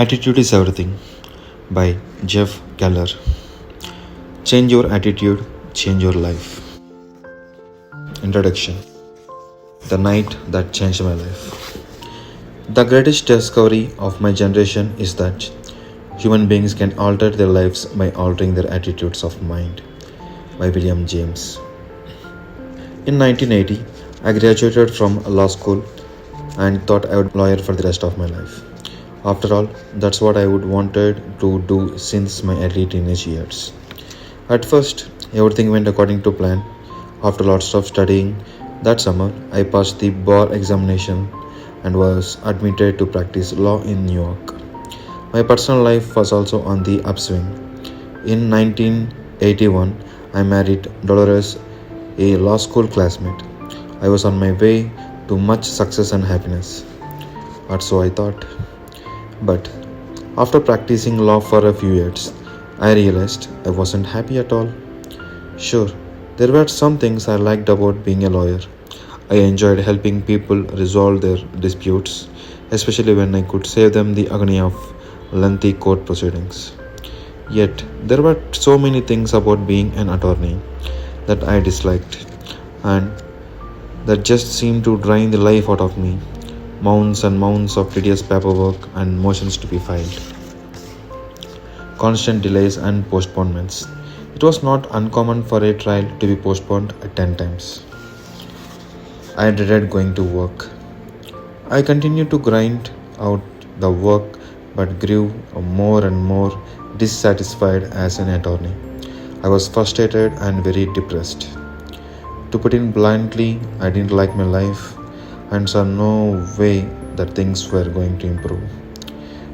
Attitude is Everything by Jeff Keller. Change your attitude, change your life. Introduction. The night that changed my life. The greatest discovery of my generation is that human beings can alter their lives by altering their attitudes of mind. By William James. In 1980, I graduated from law school and thought I would be a lawyer for the rest of my life. After all, that's what I would wanted to do since my early teenage years. At first, everything went according to plan. After lots of studying, that summer I passed the bar examination and was admitted to practice law in New York. My personal life was also on the upswing. In 1981, I married Dolores, a law school classmate. I was on my way to much success and happiness, or so I thought. But after practicing law for a few years, I realized I wasn't happy at all. Sure, there were some things I liked about being a lawyer. I enjoyed helping people resolve their disputes, especially when I could save them the agony of lengthy court proceedings. Yet, there were so many things about being an attorney that I disliked and that just seemed to drain the life out of me. Mounds and mounds of tedious paperwork and motions to be filed. Constant delays and postponements. It was not uncommon for a trial to be postponed 10 times. I dreaded going to work. I continued to grind out the work but grew more and more dissatisfied as an attorney. I was frustrated and very depressed. To put it bluntly, I didn't like my life and saw no way that things were going to improve.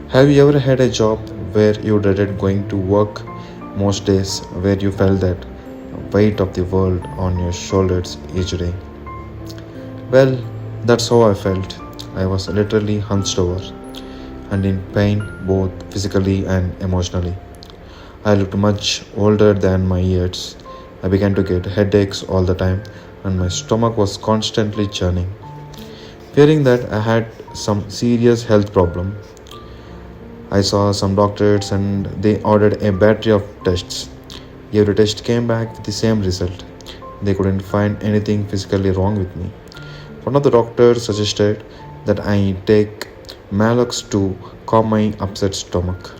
Have you ever had a job where you dreaded going to work most days, where you felt that weight of the world on your shoulders each day? Well, that's how I felt. I was literally hunched over and in pain both physically and emotionally. I looked much older than my years. I began to get headaches all the time and my stomach was constantly churning. Fearing that I had some serious health problem, I saw some doctors and they ordered a battery of tests. Every test came back with the same result. They couldn't find anything physically wrong with me. One of the doctors suggested that I take Malox to calm my upset stomach.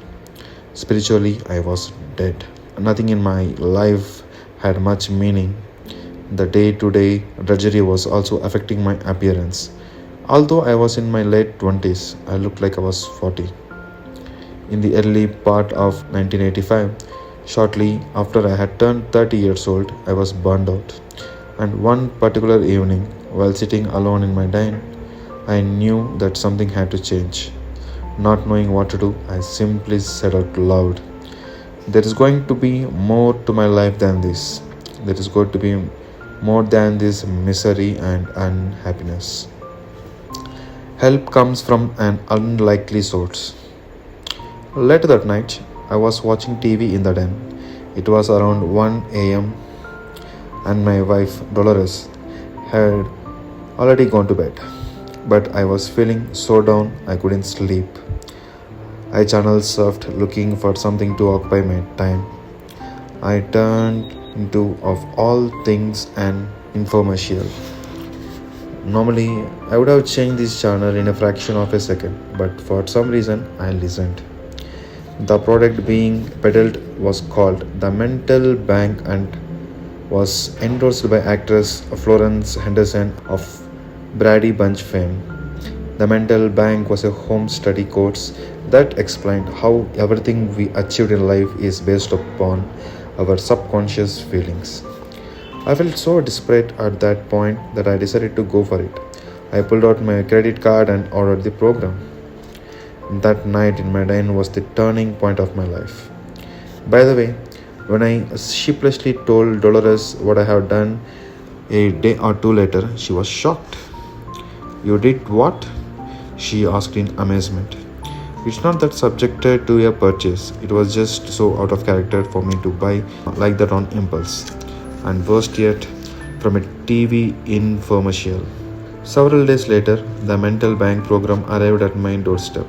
Spiritually, I was dead. Nothing in my life had much meaning. The day-to-day drudgery was also affecting my appearance. Although I was in my late 20s, I looked like I was 40. In the early part of 1985, shortly after I had turned 30 years old, I was burned out. And one particular evening, while sitting alone in my den, I knew that something had to change. Not knowing what to do, I simply said out loud, "There is going to be more to my life than this. There is going to be more than this misery and unhappiness. Help comes from an unlikely source." Later that night, I was watching TV in the den. It was around 1 a.m. and my wife, Dolores, had already gone to bed. But I was feeling so down I couldn't sleep. I channel surfed looking for something to occupy my time. I turned into, of all things, an infomercial. Normally, I would have changed this channel in a fraction of a second, but for some reason, I listened. The product being peddled was called the Mental Bank and was endorsed by actress Florence Henderson of Brady Bunch fame. The Mental Bank was a home study course that explained how everything we achieved in life is based upon our subconscious feelings. I felt so desperate at that point that I decided to go for it. I pulled out my credit card and ordered the program. That night in my den was the turning point of my life. By the way, when I sheepishly told Dolores what I had done a day or two later, she was shocked. "You did what?" she asked in amazement. "It's not that subjected to a purchase. It was just so out of character for me to buy like that on impulse. And worst yet, from a TV infomercial." Several days later, the Mental Bank program arrived at my doorstep,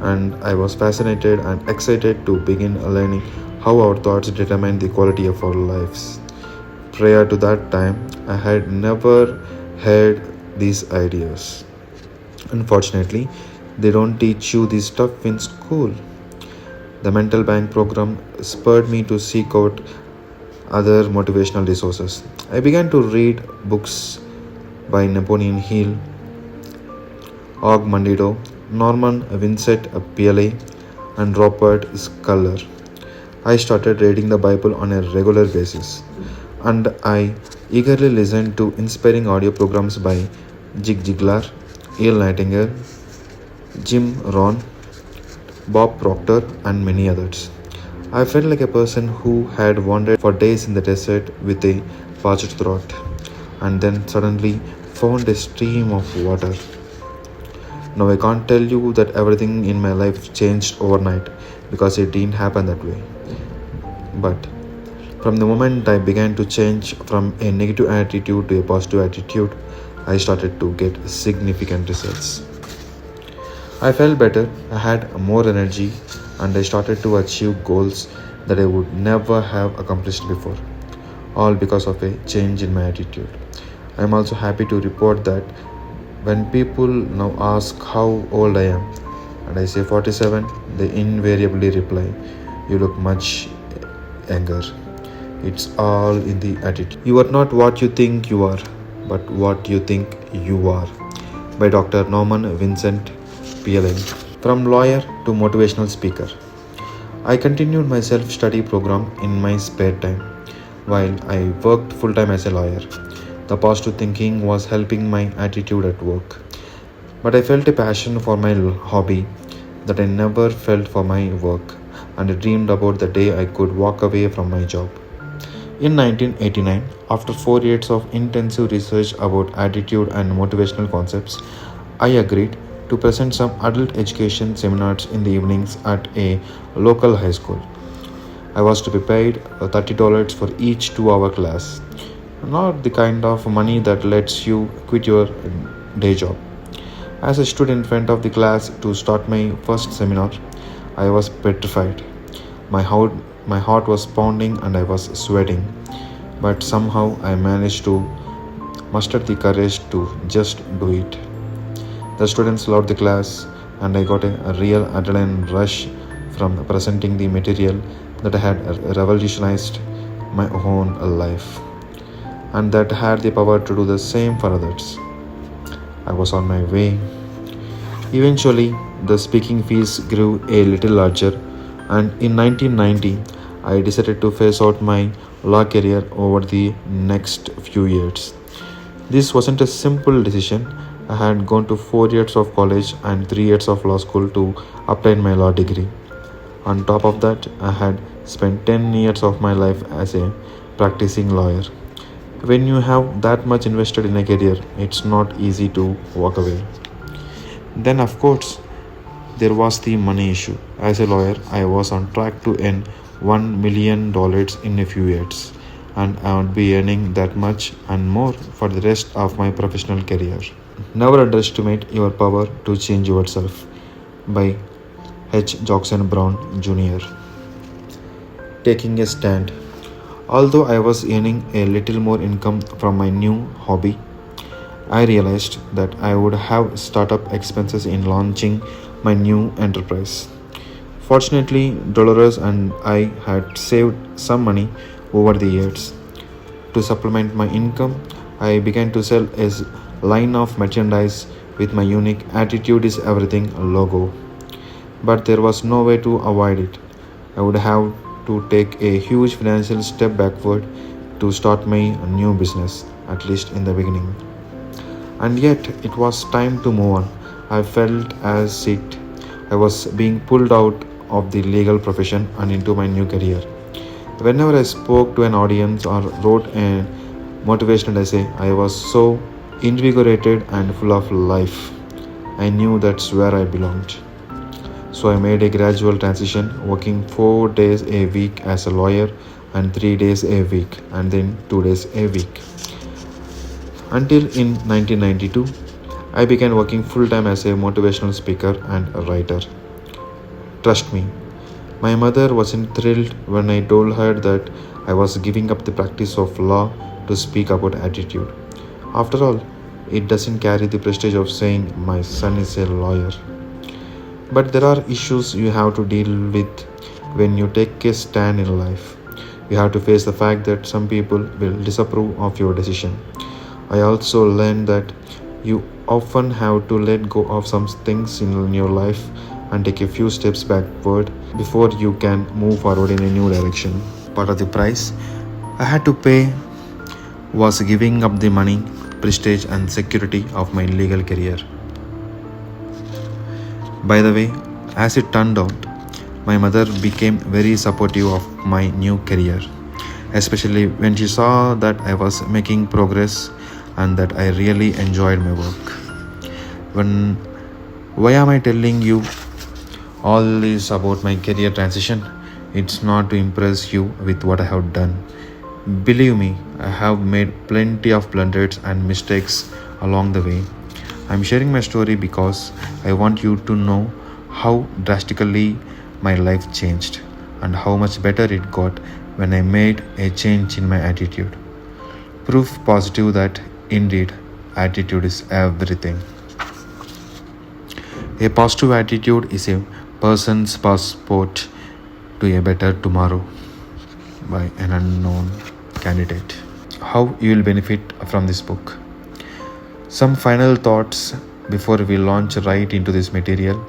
and I was fascinated and excited to begin learning how our thoughts determine the quality of our lives. Prior to that time, I had never heard these ideas. Unfortunately, they don't teach you this stuff in school. The mental bank program spurred me to seek out other motivational resources. I began to read books by Napoleon Hill, Og Mandido, Norman Vincent Peale, and Robert Schuller. I started reading the Bible on a regular basis, and I eagerly listened to inspiring audio programs by Zig Ziglar, Neil Nightingale, Jim Rohn, Bob Proctor, and many others. I felt like a person who had wandered for days in the desert with a parched throat, and then suddenly found a stream of water. Now, I can't tell you that everything in my life changed overnight because it didn't happen that way. But from the moment I began to change from a negative attitude to a positive attitude, I started to get significant results. I felt better, I had more energy, and I started to achieve goals that I would never have accomplished before, all because of a change in my attitude. I am also happy to report that when people now ask how old I am, and I say 47, they invariably reply, "You look much younger." It's all in the attitude. You are not what you think you are, but what you think you are. By Dr. Norman Vincent Peale. From lawyer to motivational speaker. I continued my self study program in my spare time while I worked full time as a lawyer. The positive thinking was helping my attitude at work. But I felt a passion for my hobby that I never felt for my work, and I dreamed about the day I could walk away from my job. In 1989, after 4 years of intensive research about attitude and motivational concepts, I agreed to present some adult education seminars in the evenings at a local high school. I was to be paid $30 for each 2 hour class, not the kind of money that lets you quit your day job. As I stood in front of the class to start my first seminar, I was petrified. My heart was pounding and I was sweating, but somehow I managed to muster the courage to just do it. The students loved the class, and I got a real adrenaline rush from presenting the material that had revolutionized my own life, and that had the power to do the same for others. I was on my way. Eventually, the speaking fees grew a little larger, and in 1990, I decided to phase out my law career over the next few years. This wasn't a simple decision. I had gone to 4 years of college and 3 years of law school to obtain my law degree. On top of that, I had spent 10 years of my life as a practicing lawyer. When you have that much invested in a career, it's not easy to walk away. Then, of course, there was the money issue. As a lawyer, I was on track to earn $1 million in a few years, and I would be earning that much and more for the rest of my professional career. Never underestimate your power to change yourself. By H. Jackson Brown Jr. Taking a stand. Although I was earning a little more income from my new hobby, I realized that I would have startup expenses in launching my new enterprise. Fortunately, Dolores and I had saved some money over the years. To supplement my income, I began to sell a line of merchandise with my unique Attitude is Everything logo. But there was no way to avoid it. I would have to take a huge financial step backward to start my new business, at least in the beginning. And yet, it was time to move on. I felt as it I was being pulled out of the legal profession and into my new career. Whenever I spoke to an audience or wrote a motivational essay, I was so invigorated and full of life. I knew that's where I belonged. So I made a gradual transition, working 4 days a week as a lawyer and 3 days a week, and then 2 days a week. Until in 1992, I began working full time as a motivational speaker and a writer. Trust me, my mother wasn't thrilled when I told her that I was giving up the practice of law to speak about attitude. After all, it doesn't carry the prestige of saying my son is a lawyer. But there are issues you have to deal with when you take a stand in life. You have to face the fact that some people will disapprove of your decision. I also learned that you often have to let go of some things in your life and take a few steps backward before you can move forward in a new direction. Part of the price I had to pay was giving up the money, prestige, and security of my legal career. By the way, as it turned out, my mother became very supportive of my new career, especially when she saw that I was making progress and that I really enjoyed my work. When why am I telling you all this about my career transition? It's not to impress you with what I have done. Believe me, I have made plenty of blunders and mistakes along the way. I'm sharing my story because I want you to know how drastically my life changed and how much better it got when I made a change in my attitude. Proof positive that indeed attitude is everything. A positive attitude is a person's passport to a better tomorrow by an unknown candidate. How you will benefit from this book. Some final thoughts before we launch right into this material.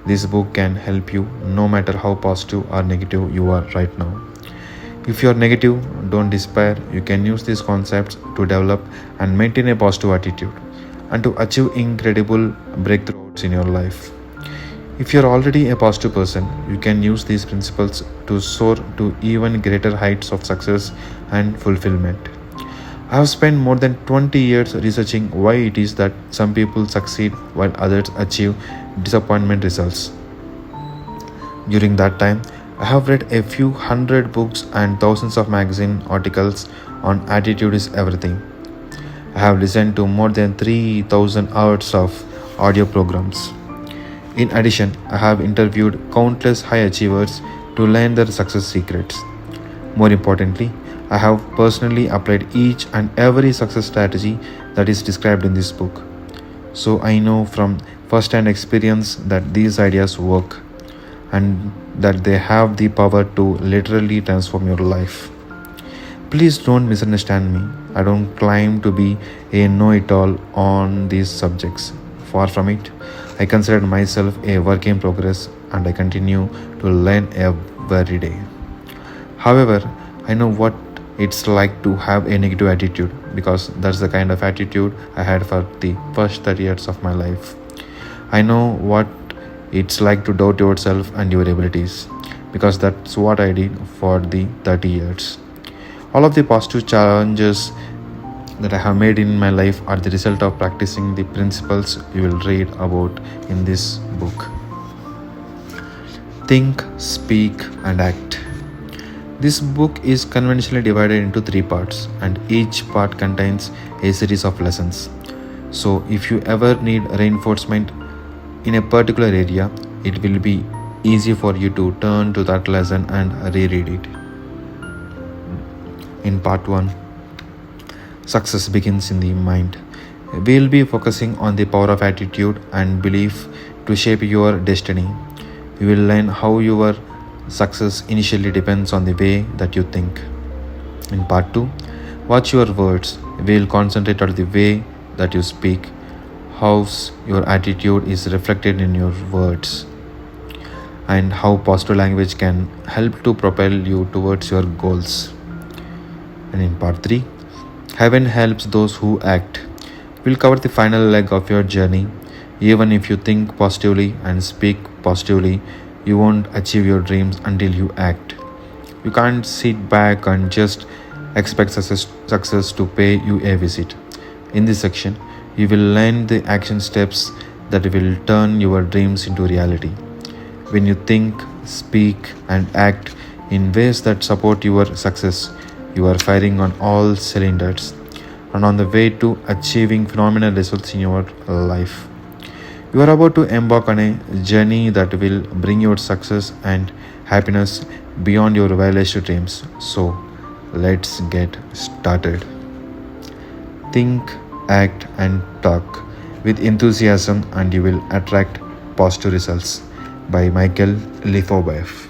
This book can help you no matter how positive or negative you are right now. If you are negative, don't despair. You can use these concepts to develop and maintain a positive attitude and to achieve incredible breakthroughs in your life. If you are already a positive person, you can use these principles to soar to even greater heights of success and fulfillment. I have spent more than 20 years researching why it is that some people succeed while others achieve disappointment results. During that time, I have read a few hundred books and thousands of magazine articles on attitude is everything. I have listened to more than 3,000 hours of audio programs. In addition, I have interviewed countless high achievers to learn their success secrets. More importantly, I have personally applied each and every success strategy that is described in this book. So I know from first hand experience that these ideas work and that they have the power to literally transform your life. Please don't misunderstand me. I don't claim to be a know it all on these subjects. Far from it. I consider myself a work in progress and I continue to learn every day. However, I know what it's like to have a negative attitude because that's the kind of attitude I had for the first 30 years of my life. I know what it's like to doubt yourself and your abilities because that's what I did for the 30 years. All of the positive challenges that I have made in my life are the result of practicing the principles you will read about in this book. Think, speak, and act. This book is conventionally divided into 3 parts, and each part contains a series of lessons. So, if you ever need reinforcement in a particular area, it will be easy for you to turn to that lesson and reread it. In part 1, success begins in the mind. We'll be focusing on the power of attitude and belief to shape your destiny. You will learn how your success initially depends on the way that you think. In part 2, watch your words. We'll concentrate on the way that you speak, how your attitude is reflected in your words, and how positive language can help to propel you towards your goals. And in part 3, heaven helps those who act. We'll cover the final leg of your journey. Even if you think positively and speak positively, you won't achieve your dreams until you act. You can't sit back and just expect success to pay you a visit. In this section, you will learn the action steps that will turn your dreams into reality. When you think, speak, and act in ways that support your success, you are firing on all cylinders and on the way to achieving phenomenal results in your life. You are about to embark on a journey that will bring you success and happiness beyond your wildest dreams. So, let's get started. Think, act, and talk with enthusiasm, and you will attract positive results. By Michael Lifobev.